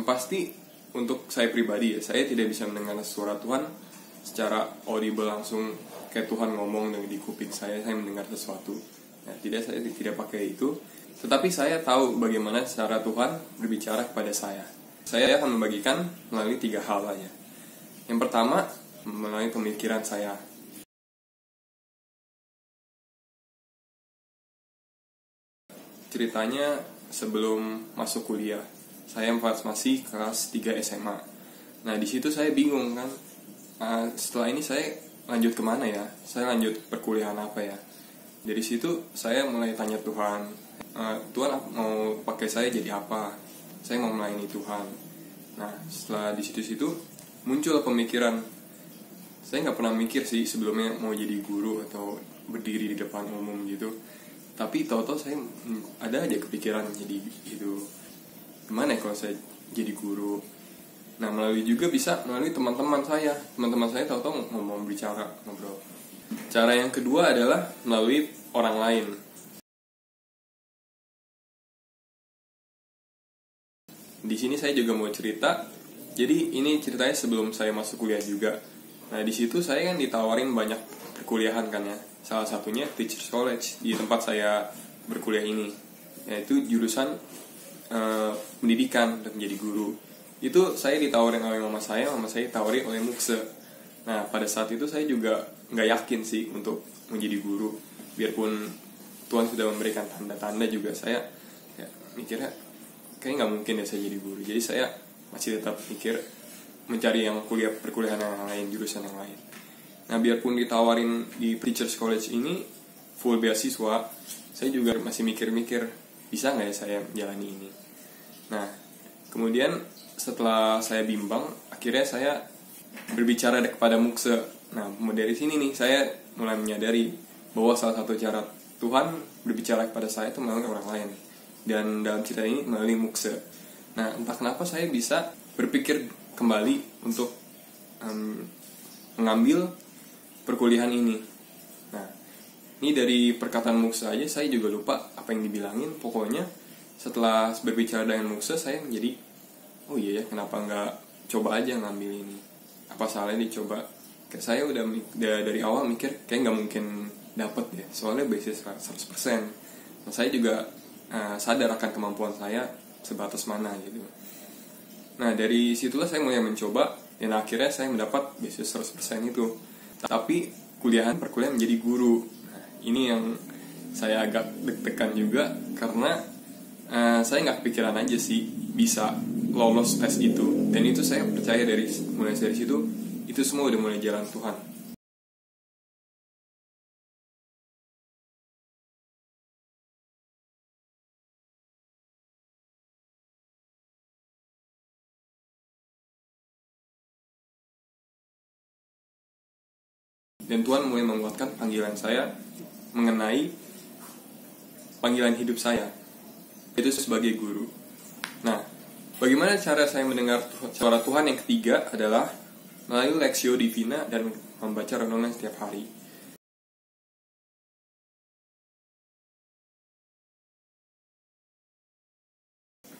Yang pasti untuk saya pribadi ya, saya tidak bisa mendengar suara Tuhan secara audible langsung kayak Tuhan ngomong di kuping saya mendengar sesuatu. Nah, saya tidak pakai itu. Tetapi saya tahu bagaimana cara Tuhan berbicara kepada saya. Saya akan membagikan melalui 3 hal aja. Yang pertama, melalui pemikiran saya. Ceritanya sebelum masuk kuliah, saya masih kelas 3 SMA. Nah, di situ saya bingung kan. Setelah ini saya lanjut kemana ya? Saya lanjut perkuliahan apa ya? Dari situ saya mulai tanya Tuhan, Tuhan mau pakai saya jadi apa? Saya mau melayani Tuhan. Nah, setelah di situ muncul pemikiran. Saya nggak pernah mikir sih sebelumnya mau jadi guru atau berdiri di depan umum gitu. Tapi tahu-tahu saya ada aja kepikiran jadi gitu. Gimana ya kalau saya jadi guru? Nah, melalui teman-teman saya. Teman-teman saya tahu-tahu ngomong bicara, ngobrol. Cara yang kedua adalah melalui orang lain. Di sini saya juga mau cerita. Jadi ini ceritanya sebelum saya masuk kuliah juga. Nah, di situ saya kan ditawarin banyak perkuliahan kan ya. Salah satunya Teachers College di tempat saya berkuliah ini. Yaitu jurusan pendidikan untuk menjadi guru. Itu saya ditawarin oleh mama saya ditawarin oleh Mukse. Nah, pada saat itu saya juga nggak yakin sih untuk menjadi guru. Biarpun Tuhan sudah memberikan tanda-tanda juga, saya ya, mikirnya kayaknya nggak mungkin ya saya jadi guru. Jadi saya masih tetap mikir mencari yang perkuliahan yang lain, jurusan yang lain. Nah, biarpun ditawarin di Teachers College ini full beasiswa, saya juga masih mikir-mikir bisa nggak ya saya menjalani ini. Nah, kemudian setelah saya bimbang, akhirnya saya berbicara kepada Mukse. Nah, dari sini nih saya mulai menyadari bahwa salah satu cara Tuhan berbicara kepada saya itu melalui orang lain. Dan dalam cerita ini melalui Mukse. Nah, entah kenapa saya bisa berpikir kembali untuk mengambil perkuliahan ini. Nah, ini dari perkataan Mukse aja saya juga lupa apa yang dibilangin. Pokoknya setelah berbicara dengan Mukse, saya menjadi oh iya ya, kenapa nggak coba aja ngambil ini? Apa salahnya dicoba? Kayak saya udah dari awal mikir kayak nggak mungkin dapet ya, soalnya beasiswa 100%. Nah, saya juga sadar akan kemampuan saya sebatas mana gitu. Nah, dari situlah saya mulai mencoba dan akhirnya saya mendapat beasiswa 100% itu. Tapi perkuliahan menjadi guru. Nah, ini yang saya agak deg-degan juga karena saya nggak kepikiran aja sih bisa lolos tes itu. Dan itu saya percaya mulai dari situ itu semua udah mulai jalan Tuhan. Dan Tuhan mulai menguatkan panggilan saya mengenai panggilan hidup saya, itu sebagai guru. Nah, bagaimana cara saya mendengar suara Tuhan yang ketiga adalah melalui Lectio Divina dan membaca renungan setiap hari.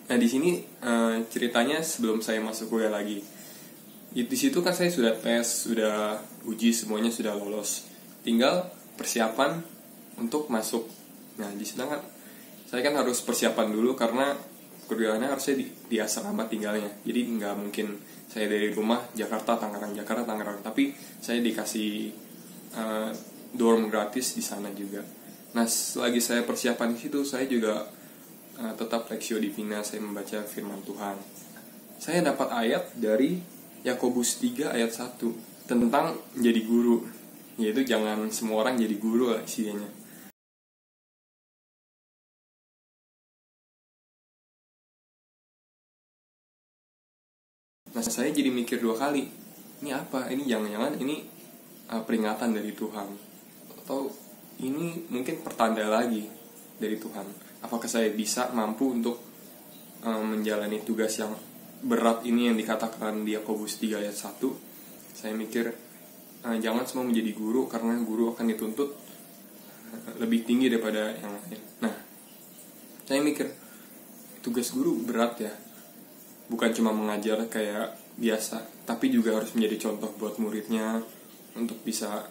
Nah, di sini ceritanya sebelum saya masuk kuliah lagi. Di situ kan saya sudah tes, sudah uji, semuanya sudah lolos. Tinggal persiapan untuk masuk. Nah, di sana kan saya kan harus persiapan dulu karena kuliahnya harusnya di asrama tinggalnya. Jadi nggak mungkin saya dari rumah Jakarta Tangerang, tapi saya dikasih dorm gratis di sana juga. Nah, selagi saya persiapan di situ, saya juga tetap Lectio Divina, saya membaca firman Tuhan. Saya dapat ayat dari Yakobus 3 ayat 1 tentang menjadi guru, yaitu jangan semua orang jadi guru lah isinya. Nah, saya jadi mikir 2 kali, ini apa? Ini jangan-jangan ini peringatan dari Tuhan, atau ini mungkin pertanda lagi dari Tuhan. Apakah saya mampu untuk menjalani tugas yang berat ini yang dikatakan di Yakobus 3 ayat 1. Saya mikir jangan semua menjadi guru, karena guru akan dituntut lebih tinggi daripada yang lain. Nah, saya mikir tugas guru berat ya. bukan cuma mengajar kayak biasa, tapi juga harus menjadi contoh buat muridnya untuk bisa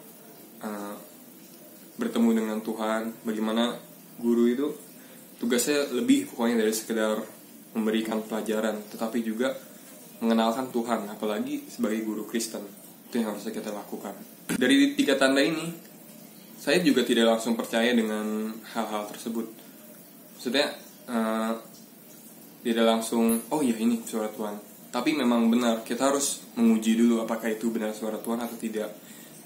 bertemu dengan Tuhan. Bagaimana guru itu tugasnya lebih pokoknya dari sekedar memberikan pelajaran, tetapi juga mengenalkan Tuhan, apalagi sebagai guru Kristen. Itu yang harus kita lakukan. Dari 3 tanda ini, saya juga tidak langsung percaya dengan hal-hal tersebut. Maksudnya tidak langsung, oh ya ini suara Tuhan. Tapi memang benar, kita harus menguji dulu apakah itu benar suara Tuhan atau tidak.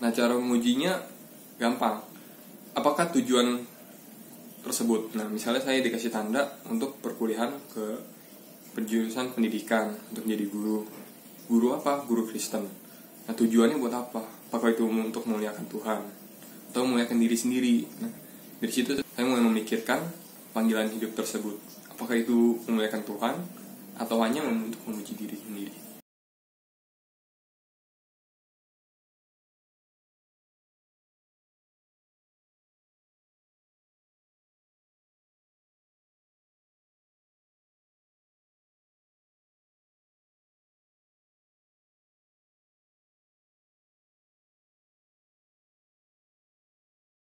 Nah, cara mengujinya gampang. Apakah tujuan tersebut? Nah, misalnya saya dikasih tanda untuk perkuliahan ke penjurusan pendidikan untuk jadi guru. Guru apa? Guru Kristen. Nah, tujuannya buat apa? Apakah itu untuk memuliakan Tuhan atau memuliakan diri sendiri? Nah, dari situ saya mulai memikirkan panggilan hidup tersebut. Apakah itu memuliakan Tuhan atau hanya untuk menguji diri sendiri?